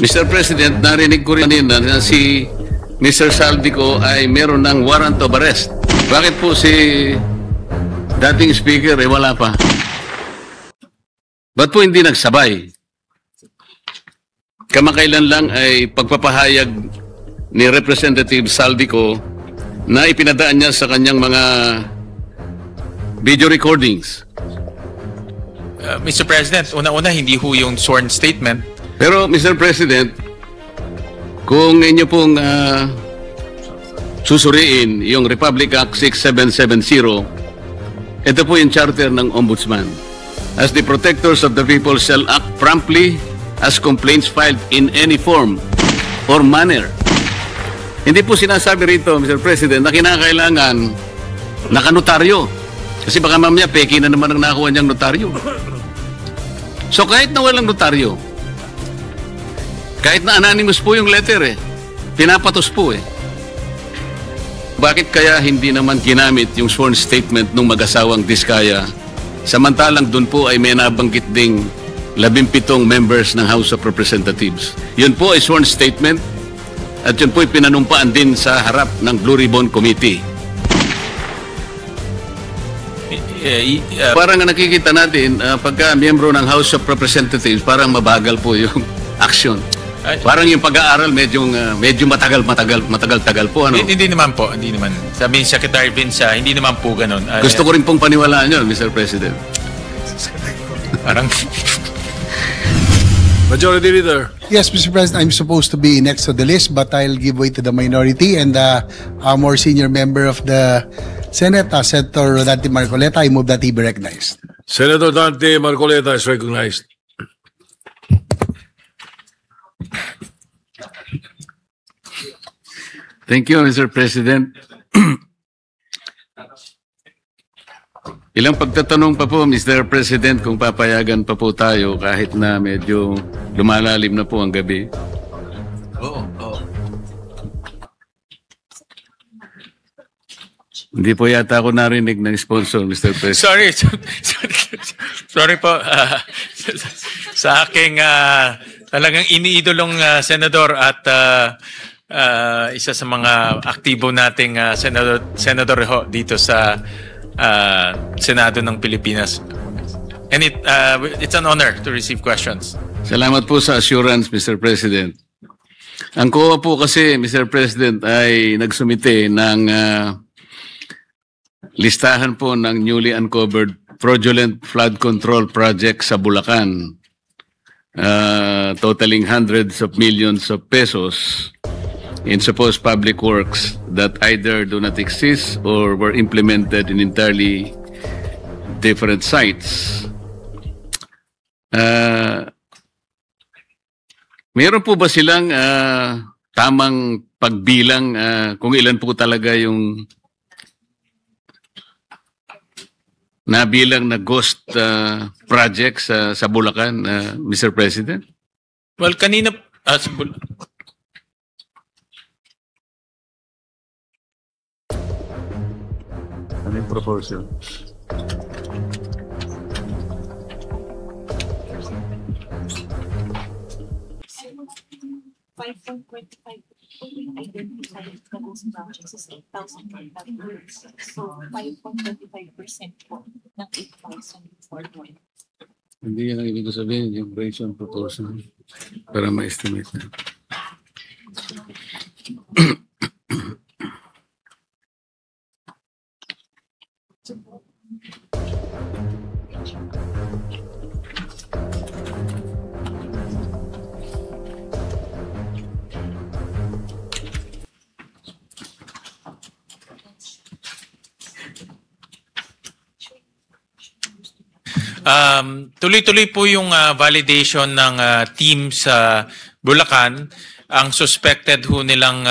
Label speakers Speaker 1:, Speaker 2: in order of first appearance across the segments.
Speaker 1: Mr. President, narinig ko rin kanina na si Mr. Saldico ay meron ng warrant of arrest. Bakit po si dating speaker wala pa? Ba't po hindi nagsabay? Kamakailan lang ay pagpapahayag ni Representative Saldico na ipinadaan niya sa kanyang mga video recordings.
Speaker 2: Mr. President, una-una hindi ho yung sworn statement.
Speaker 1: Pero Mr. President, kung inyo pong susuriin yung Republic Act 6770, ito po yung charter ng Ombudsman. As the protectors of the people shall act promptly as complaints filed in any form or manner. Hindi po sinasabi rito, Mr. President, na kinakailangan nakanotaryo. Kasi baka mamaya peki na naman ang nakuha niyang notaryo. So kahit na walang notaryo, kahit na anonymous po yung letter pinapatos po Bakit kaya hindi naman ginamit yung sworn statement ng mag-asawang Diskaya, samantalang doon po ay may nabanggit ding 17 members ng House of Representatives. Yun po ay sworn statement at yun po ay pinanumpaan din sa harap ng Blue Ribbon Committee. Parang nakikita natin pagka miyembro ng House of Representatives, parang mabagal po yung action. Parang yung pag-aaral medyo matagal po, ano?
Speaker 2: Hindi naman po, hindi naman. Sabi ni Secretary Vince, hindi naman po ganun.
Speaker 1: Gusto ko rin pong paniwalaan yun, Mr. President.
Speaker 2: Parang
Speaker 3: Majority Leader.
Speaker 4: Yes, Mr. President, I'm supposed to be next to the list, but I'll give way to the minority and a more senior member of the Senate, Senator Dante Marcoleta. I move that he be recognized.
Speaker 3: Senator Dante Marcoleta is recognized.
Speaker 1: Thank you, Mr. President. Ilang pagtatanong pa po, Mr. President, kung papayagan pa po tayo kahit na medyo lumalalim na po ang gabi. Hindi po yata ako narinig ng sponsor, Mr. President.
Speaker 2: Sorry po. Sa aking talagang iniidolong senador at isa sa mga aktibo nating senador ho dito sa Senado ng Pilipinas. And it's an honor to receive questions.
Speaker 1: Salamat po sa assurance, Mr. President. Ang COA po kasi, Mr. President, ay nagsumite ng listahan po ng newly uncovered fraudulent flood control project sa Bulacan, totaling hundreds of millions of pesos in supposed public works that either do not exist or were implemented in entirely different sites. Meron po ba silang tamang pagbilang kung ilan po talaga yung nabilang na ghost projects sa Bulacan, Mr. President?
Speaker 2: Well, kanina
Speaker 1: Anong proposal?
Speaker 5: Identified the ghost projects is 8,000. So 5.25% po ng 8,000.
Speaker 1: Hindi yan ang ibig sabihin, yung ratio proposal para ma-estimate na.
Speaker 2: Tuloy-tuloy po yung validation ng team sa Bulacan. Ang suspected ho nilang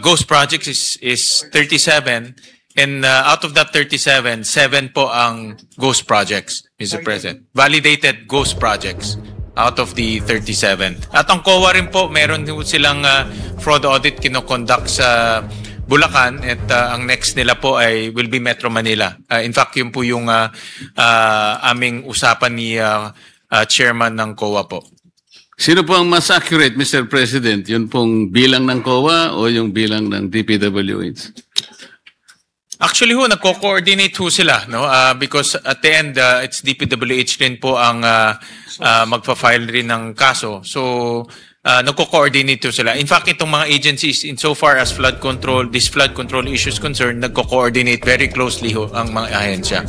Speaker 2: ghost projects is 37, and out of that 37, 7 po ang ghost projects, Mr. President. Validated ghost projects out of the 37. At ang COA rin po, meron ho silang fraud audit kinoconduct sa Bulacan, at ang next nila po will be Metro Manila. In fact, yun po yung aming usapan ni chairman ng COA po.
Speaker 1: Sino po ang mas accurate, Mr. President? Yun pong bilang ng COA o yung bilang ng DPWH?
Speaker 2: Actually ho, nagko-coordinate ho sila, no? Because at the end, it's DPWH rin po ang magpa-file rin ng kaso. So, nagko-coordinate ho sila. In fact, itong mga agencies, insofar as flood control, this flood control issues concerned, nagko-coordinate very closely ho ang mga ahensya.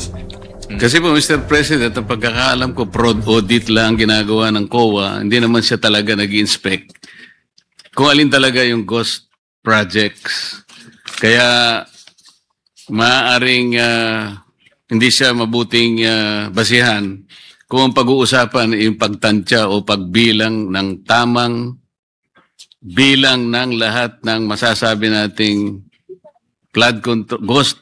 Speaker 1: Kasi po, Mr. President, ang pagkakaalam ko, fraud audit lang ginagawa ng COA. Hindi naman siya talaga nag-inspect kung alin talaga yung ghost projects. Kaya, maaaring hindi siya mabuting basihan kung ang pag-uusapan ay yung pagtansya o pagbilang ng tamang bilang ng lahat ng masasabi nating flood control, ghost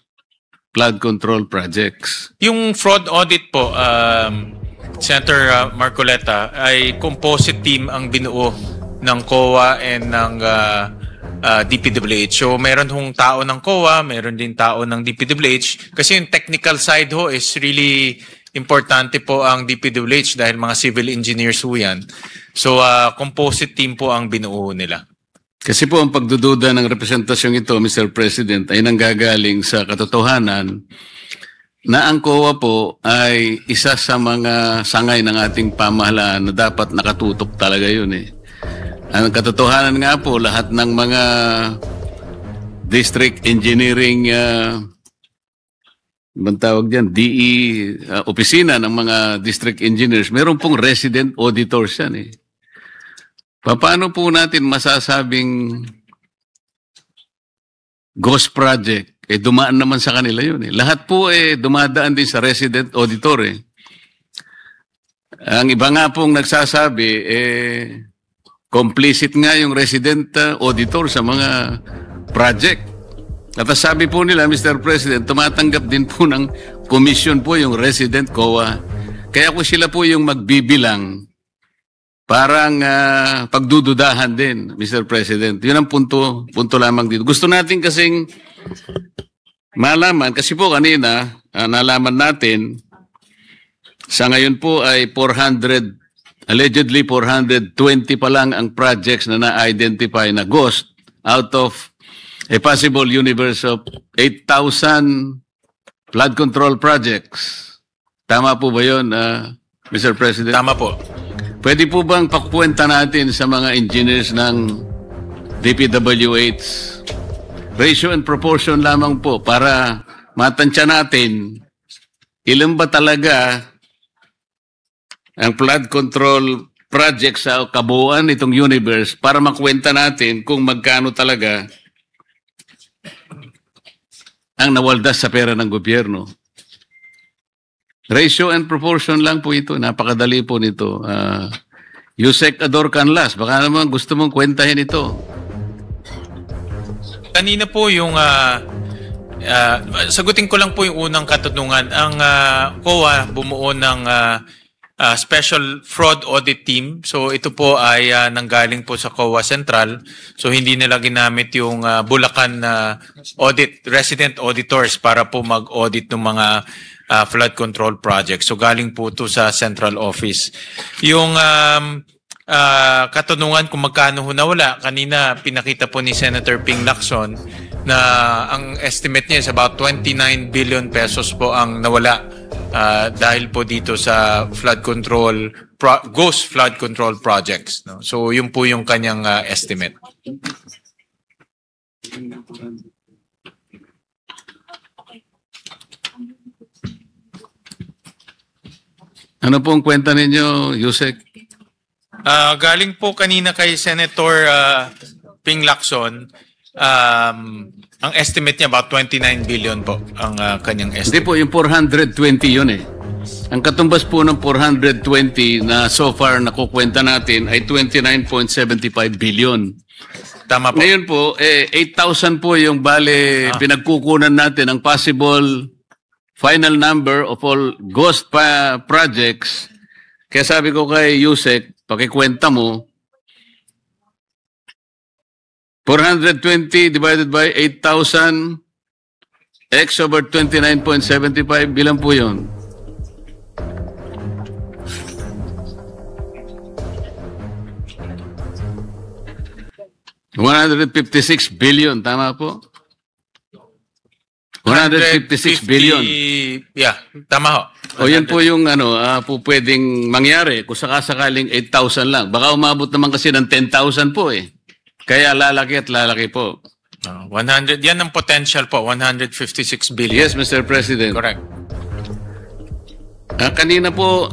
Speaker 1: flood control projects.
Speaker 2: Yung fraud audit po, Senator Marcoleta, ay composite team ang binuo ng COA and ng DPWH. So meron hong tao ng COA, meron din tao ng DPWH. Kasi yung technical side ho is really importante po ang DPWH dahil mga civil engineers ho yan. So composite team po ang binuo nila.
Speaker 1: Kasi po ang pagdududa ng representasyong ito, Mr. President, ay nanggagaling sa katotohanan na ang COA po ay isa sa mga sangay ng ating pamahalaan na dapat nakatutok talaga yun eh. Ang katotohanan nga po, lahat ng mga district engineering, bang tawag dyan, DE, opisina ng mga district engineers, meron pong resident auditors yan eh. Paano po natin masasabing ghost project? Dumaan naman sa kanila yun eh. Lahat po dumadaan din sa resident auditor eh. Ang iba nga pong nagsasabi complicit nga yung resident auditor sa mga project. At sabi po nila, Mr. President, tumatanggap din po ng commission po yung resident COA. Kaya kung sila po yung magbibilang, parang pagdududahan din, Mr. President. Yun ang punto lamang dito. Gusto natin kasing malaman, kasi po kanina, nalaman natin, sa ngayon po ay allegedly 420 pa lang ang projects na na-identify na ghost out of a possible universe of 8,000 flood control projects. Tama po ba yun, Mr. President?
Speaker 2: Tama po.
Speaker 1: Pwede po bang pakwenta natin sa mga engineers ng DPWH ratio and proportion lamang po para matansya natin ilan ba talaga ang flood control project sa kabuuan itong universe para makwenta natin kung magkano talaga ang nawaldas sa pera ng gobyerno. Ratio and proportion lang po ito. Napakadali po nito. Yusek Ador Canlas, baka naman gusto mong kwentahin ito.
Speaker 2: Kanina po yung sagutin ko lang po yung unang katanungan. Ang COA bumuo ng special fraud audit team. So ito po ay nanggaling po sa COA Central. So hindi nila ginamit yung Bulacan resident auditors para po mag-audit ng mga flood control projects. So galing po ito sa central office. Yung katanungan kung magkano ho nawala, kanina pinakita po ni Senator Ping Lacson na ang estimate niya is about 29 billion pesos po ang nawala dahil po dito sa flood control, ghost flood control projects. No? So yun po yung kanyang estimate.
Speaker 1: Ano pong kwenta ninyo, Yusek?
Speaker 2: Galing po kanina kay Senator Ping Lacson, ang estimate niya about 29 billion po ang kanyang
Speaker 1: Hindi
Speaker 2: estimate.
Speaker 1: po, yung 420 yun eh. Ang katumbas po ng 420 na so far nakukwenta natin ay 29.75 billion.
Speaker 2: Tama po.
Speaker 1: Ngayon po, 8,000 po yung bale pinagkukunan natin ang possible final number of all ghost projects. Kaya sabi ko kay Yusek, pakikwenta mo, 420 divided by 8,000 x over 29.75, bilang po yun? 156 billion, tama po? 156 billion.
Speaker 2: Yeah, tama ho.
Speaker 1: O yan po yung po pwedeng mangyari kung sakasakaling 8,000 lang. Baka umabot naman kasi ng 10,000 po eh. Kaya lalaki at lalaki po.
Speaker 2: 100, yan ang potential po, 156 billion.
Speaker 1: Yes, Mr. President.
Speaker 2: Correct.
Speaker 1: Kanina po,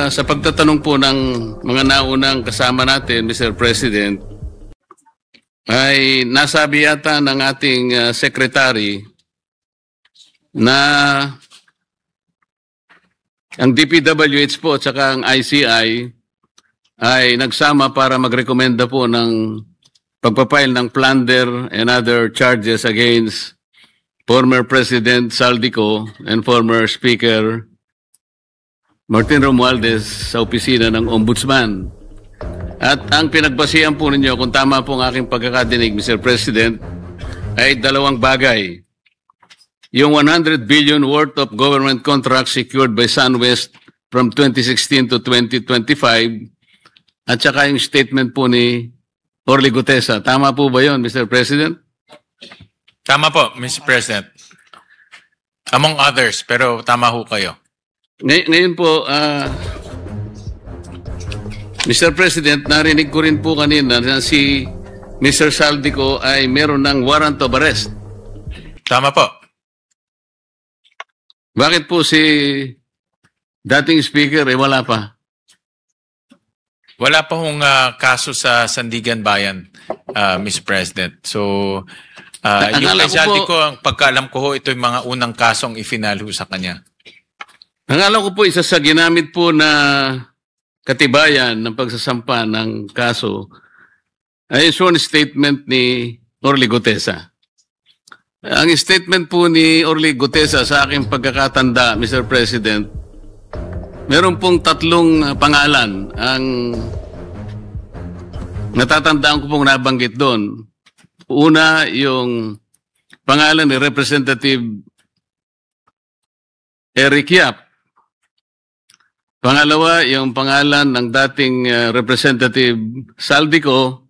Speaker 1: sa pagtatanong po ng mga naunang kasama natin, Mr. President, ay nasabi yata ng ating secretary na ang DPWH po at saka ang ICI ay nagsama para magrekomenda po ng pagpapile ng plunder and other charges against former President Saldico and former Speaker Martin Romualdez sa opisina ng Ombudsman. At ang pinagbasihan po ninyo, kung tama po ang aking pagkakadinig, Mr. President, ay dalawang bagay. Yung 100 billion worth of government contracts secured by SunWest from 2016 to 2025 at saka yung statement po ni Orly Gutesa. Tama po ba yun, Mr. President?
Speaker 2: Tama po, Mr. President. Among others, pero tama ho kayo.
Speaker 1: Ngayon po, Mr. President, narinig ko rin po kanina na si Mr. Saldico ay meron ng warrant of arrest.
Speaker 2: Tama po.
Speaker 1: Bakit po si dating speaker wala pa?
Speaker 2: Wala pa hong kaso sa Sandigan Bayan, Mr. President. So, yung kay Saldico, ang pagkaalam ko ho, ito yung mga unang kasong ifinal ho sa kanya.
Speaker 1: Ang alam ko po, isa sa ginamit po na katibayan ng pagsasampa ng kaso ay sworn statement ni Orly Gutesa. Ang statement po ni Orly Gutesa sa aking pagkakatanda, Mr. President, meron pong tatlong pangalan. Ang natatandaan ko pong nabanggit doon. Una, yung pangalan ni Representative Eric Yap. Pangalawa, yung pangalan ng dating Representative Saldico.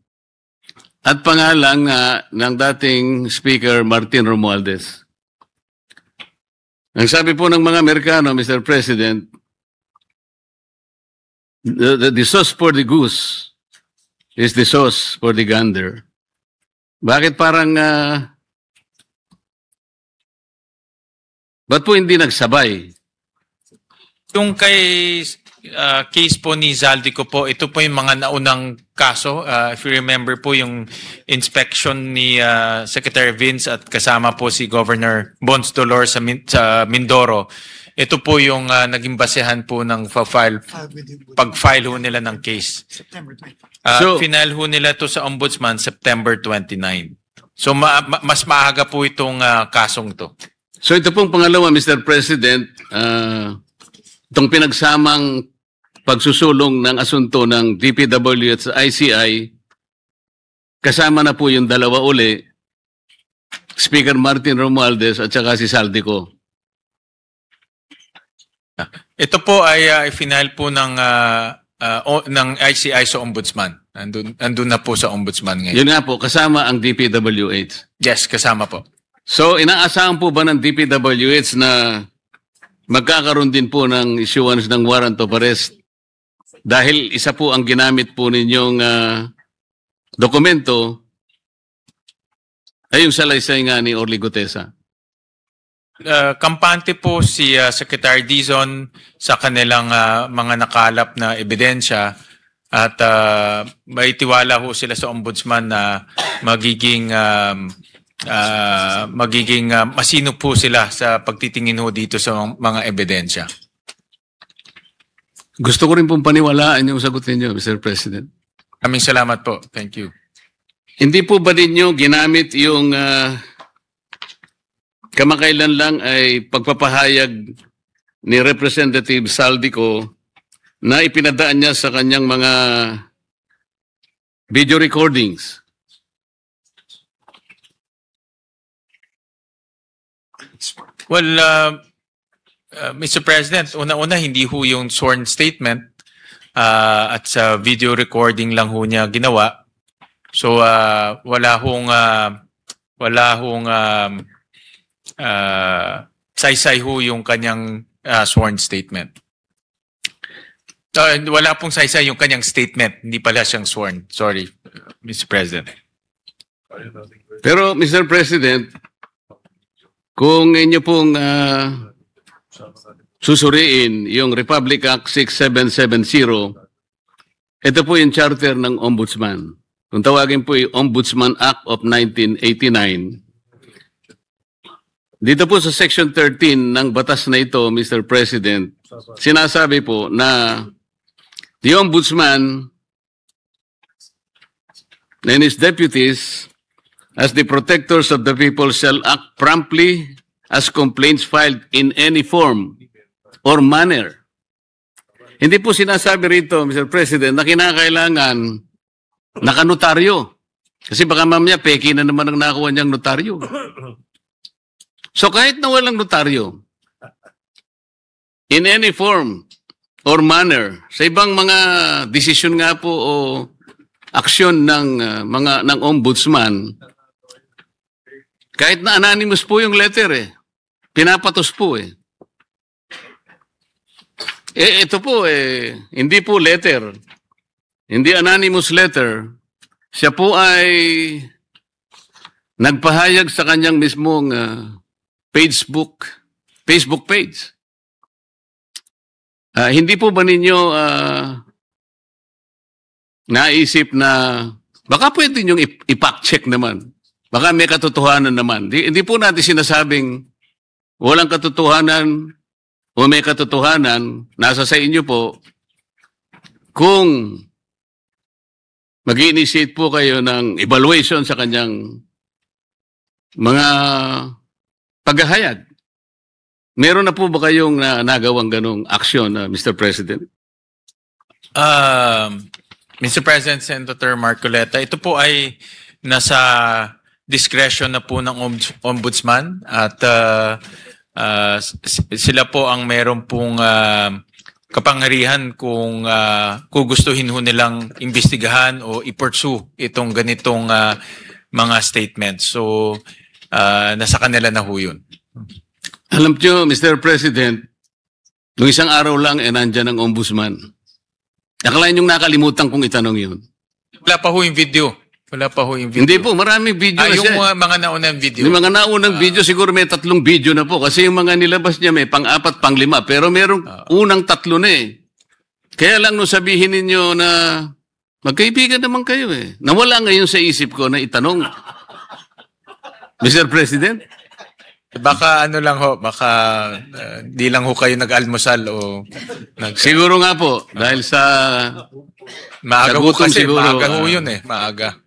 Speaker 1: At pangalan ng dating Speaker Martin Romualdez. Ang sabi po ng mga Amerikano, Mr. President, the sauce for the goose is the sauce for the gander. Bakit parang, ba't po hindi nagsabay?
Speaker 2: Yung kay case po ni Saldico po, ito po yung mga naunang kaso. If you remember po yung inspection ni Secretary Vince at kasama po si Governor Bons Dolor sa Mindoro. Ito po yung naging basehan po ng pag-file ho nila ng case. Final ho nila to sa Ombudsman September 29. So mas maaga po itong kasong to.
Speaker 1: So ito pong pangalawa, Mr. President, itong pinagsamang pagsusulong ng asunto ng DPW at ICI, kasama na po yung dalawa uli, Speaker Martin Romualdez at saka si Saldico.
Speaker 2: Ito po ay final po ng ICI sa Ombudsman. Andun na po sa Ombudsman ngayon.
Speaker 1: Yun nga po, kasama ang DPWH.
Speaker 2: Yes, kasama po.
Speaker 1: So inaasahan po ba ng DPWH na magkakaroon din po ng issuance ng warrant of arrest dahil isa po ang ginamit po ninyong dokumento ay yung salaysay nga ni Orly Gutesa?
Speaker 2: Kampante po si Secretary Dizon sa kanilang mga nakalap na ebidensya at may tiwala ho sila sa Ombudsman na magiging masino po sila sa pagtitingin ho dito sa mga ebidensya.
Speaker 1: Gusto ko rin pong paniwalaan yung sagot ninyo, Mr. President.
Speaker 2: Kaming salamat po. Thank you.
Speaker 1: Hindi po ba ninyo ginamit yung kamakailan lang ay pagpapahayag ni Representative Saldico na ipinadaan niya sa kanyang mga video recordings?
Speaker 2: Well, Mr. President, una-una hindi ho yung sworn statement at sa video recording lang ho niya ginawa. So wala hong saysay ho yung kanyang sworn statement. Wala pong saysay yung kanyang statement. Hindi pala siyang sworn. Sorry, Mr. President.
Speaker 1: Pero, Mr. President, kung inyo pong susuriin yung Republic Act 6770, ito po yung charter ng Ombudsman. Kung tawagin po yung Ombudsman Act of 1989, dito po sa Section 13 ng batas na ito, Mr. President, sinasabi po na the Ombudsman and his deputies as the protectors of the people shall act promptly as complaints filed in any form or manner. Hindi po sinasabi rito, Mr. President, na kinakailangan nakanotaryo. Kasi baka mamaya peki na naman ang nakuha niyang notaryo. So kahit na walang notaryo, in any form or manner, sa ibang mga desisyon nga po o aksyon ng ng ombudsman, kahit na anonymous po yung letter pinapatos po ito po hindi po letter, hindi anonymous letter, siya po ay nagpahayag sa kanyang mismong Facebook page. Hindi po ba ninyo naisip na baka pwede nyo i-fact-check naman? Baka may katotohanan naman. Hindi po natin sinasabing walang katotohanan o may katotohanan. Nasa sa inyo po kung mag-i-initiate po kayo ng evaluation sa kanyang mga paghahayag. Meron na po ba kayong nagawang ganong aksyon, Mr. President?
Speaker 2: Mr. President, Senator Marcoleta, ito po ay nasa discretion na po ng ombudsman at sila po ang meron pong kapangyarihan kung gustuhin ho nilang imbestigahan o i-pursue itong ganitong mga statements. So, nasa kanila na ho yun.
Speaker 1: Alam nyo, Mr. President, nung isang araw lang nandyan ang ombudsman. Akalain yung nakalimutan kong itanong yun.
Speaker 2: Wala pa ho yung video.
Speaker 1: Hindi po, maraming video na
Speaker 2: yung
Speaker 1: siya.
Speaker 2: mga naunang video.
Speaker 1: Yung mga naunang video, siguro may 3 video na po. Kasi yung mga nilabas niya may pang-4, pang-5. Pero merong unang 3 na Kaya lang nung sabihin ninyo na magkaibigan naman kayo Nawala ngayon sa isip ko na itanong. Mr. President?
Speaker 2: Baka baka di lang ho kayo nag-almusal o
Speaker 1: Siguro nga po, dahil sa
Speaker 2: maaga
Speaker 1: sa
Speaker 2: ho
Speaker 1: gutom
Speaker 2: kasi,
Speaker 1: siguro,
Speaker 2: maaga ho yun maaga.